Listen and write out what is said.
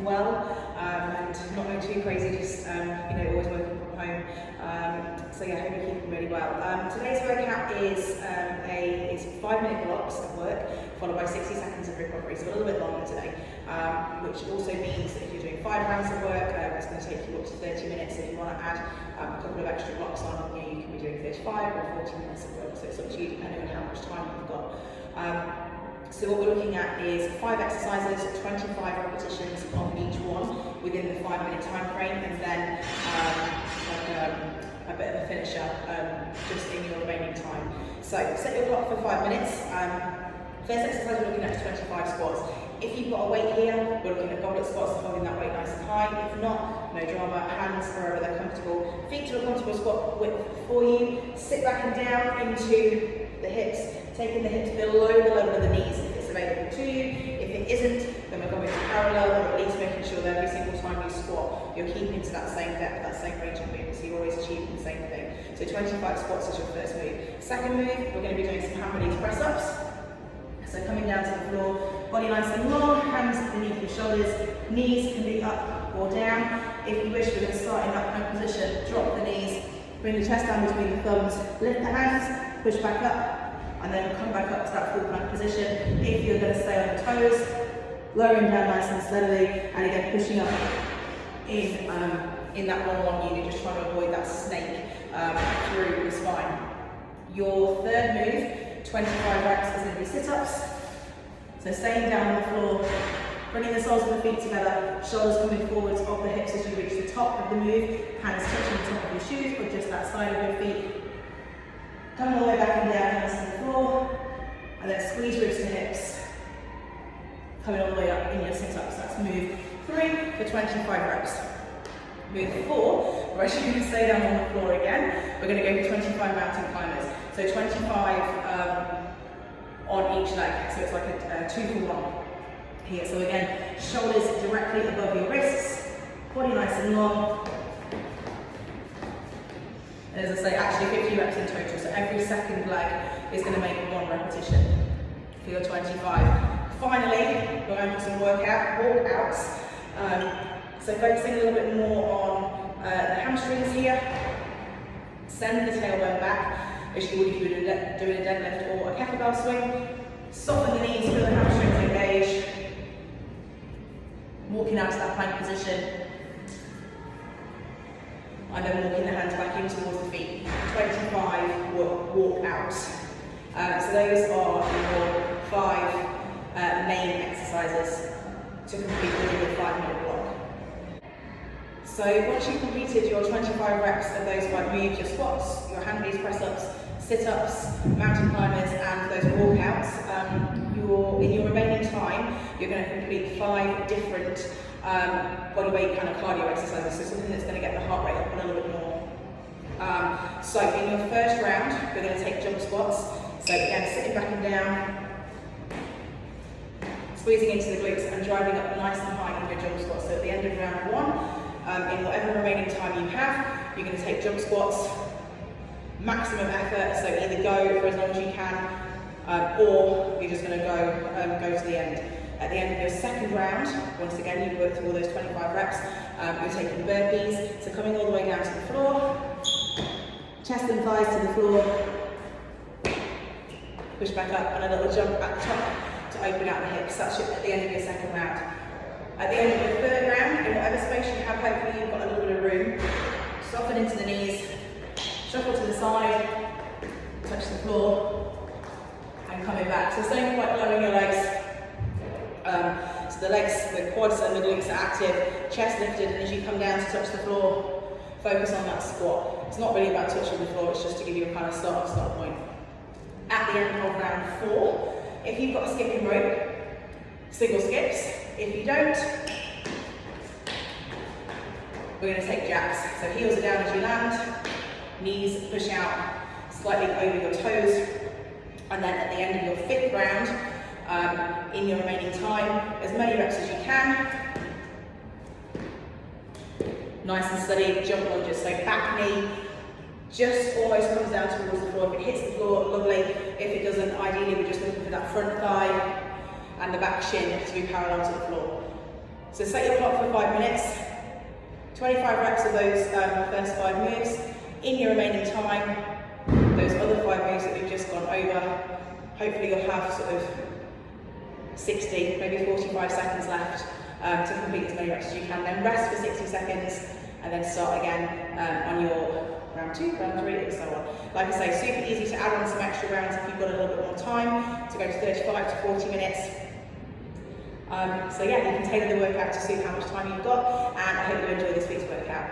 well, and not going too crazy, just always working from home. So yeah, I hope you're keeping really well. Today's workout is 5-minute blocks of work, followed by 60 seconds of recovery, so a little bit longer today, which also means that if you're doing 5 rounds of work, it's going to take you up to 30 minutes. If you want to add a couple of extra blocks on, you can be doing 35 or 40 minutes of work, so it's up to you depending on how much time you've got. So what we're looking at is 5 exercises, 25 repetitions of each one within the 5-minute time frame, and then a bit of a finisher just in your remaining time. So set your clock for 5 minutes. First exercise we're looking at is 25 squats. If you've got a weight here, we're looking at goblet squats, holding that weight nice and high. If not, no drama, hands wherever they're comfortable. Feet to a comfortable squat width for you. Sit back and down into the hips, taking the hips below the level of the knees if it's available to you. If it isn't, then we're going to parallel, or at least making sure that every single time you squat, you're keeping to that same depth, that same range of movement, so you're always achieving the same thing. So 25 squats is your first move. Second move, we're going to be doing some hammer knees press ups. So coming down to the floor, body nice and long, hands beneath your shoulders, knees can be up or down. If you wish, we're going to start in that plank position, drop the knees, bring the chest down between the thumbs, lift the hands, push back up, and then come back up to that full plank position. If you're going to stay on the toes, lowering down nice and steadily, and again pushing up in that 1-1 unit, just trying to avoid that snake through the spine. Your third move, 25 reps, is going to be sit-ups. So staying down on the floor, bringing the soles of the feet together, shoulders coming forwards off the hips as you reach the top of the move, hands touching the top of your shoes or just that side of your feet. Coming all the way back and down, hands to the floor, and then squeeze ribs to hips. Coming all the way up in your sit-ups. That's move 3 for 25 reps. Move 4, we're actually going to stay down on the floor again. We're going to go for 25 mountain climbers. So 25 on each leg, so it's like a 2 for 1 here. So again, shoulders directly above your wrists, body nice and long. And as I say, actually 50 reps in total, so every second leg is going to make 1 repetition for your 25. Finally, we're going for some walkouts. So focusing a little bit more on the hamstrings here. Send the tailbone back as you would if you were doing a deadlift or a kettlebell swing. Soften the knees, feel the hamstrings engage. Walking out to that plank position. And then walking the hands back in towards the feet. 25 walk outs. So those are your 5 main exercises to complete within your 5-minute block. So once you've completed your 25 reps of those 5 moves, your squats, your hand knees press ups, sit-ups, mountain climbers, and those walkouts, in your remaining time, you're going to complete 5 different body weight kind of cardio exercises, so something that's going to get the heart rate up a little bit more. So in your first round, we're going to take jump squats. So again, sitting back and down, squeezing into the glutes and driving up nice and high in your jump squats. So at the end of round 1, in whatever remaining time you have, you're going to take jump squats, maximum effort, so either go for as long as you can, or you're just going to go to the end. At the end of your second round, once again you've worked through all those 25 reps, you're taking burpees, so coming all the way down to the floor, chest and thighs to the floor, push back up, and a little jump at the top to open out the hips. That's at the end of your second round. At the end of your third round, in whatever space you have, hopefully you've got a little bit of room, soften into the knees, shuffle to the side, touch the floor, and coming back. So staying quite low in your legs. So the legs, the quads and the glutes are active, chest lifted, and as you come down to touch the floor, focus on that squat. It's not really about touching the floor, it's just to give you a kind of start point. At the end of round 4, if you've got a skipping rope, single skips. If you don't, we're going to take jacks. So heels are down as you land, knees push out slightly over your toes, and then at the end of your 5th round, in your remaining time, as many reps as you can. Nice and steady jump lunges, so back knee just almost comes down towards the floor. If it hits the floor, lovely. If it doesn't, ideally we're just looking for that front thigh and the back shin to be parallel to the floor. So set your clock for 5 minutes, 25 reps of those first 5 moves. In your remaining time, those other 5 moves that we've just gone over, hopefully you'll have sort of 60, maybe 45 seconds left to complete as many reps as you can. Then rest for 60 seconds and then start again on your round 2, round 3 and so on. Like I say, super easy to add on some extra rounds if you've got a little bit more time to go to 35 to 40 minutes. So yeah, you can tailor the workout to suit how much time you've got, and I hope you enjoy this week's workout.